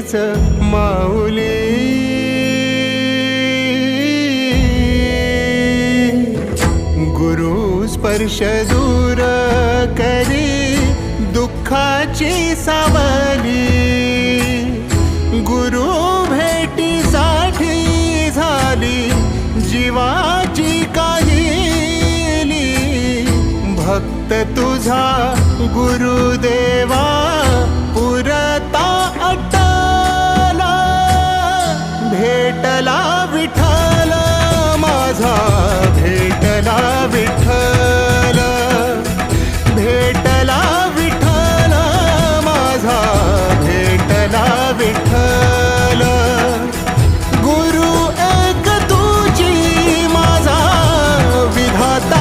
तेच माऊली। गुरु स्पर्श दूर करी दुःखाची सावली। गुरु भेटीसाठी झाली जीवाची काहिली। भक्त तुझा गुरुदेवा पुरता अट्टला। भेटला विठ्ठल माझा, भेटला विठ्ठल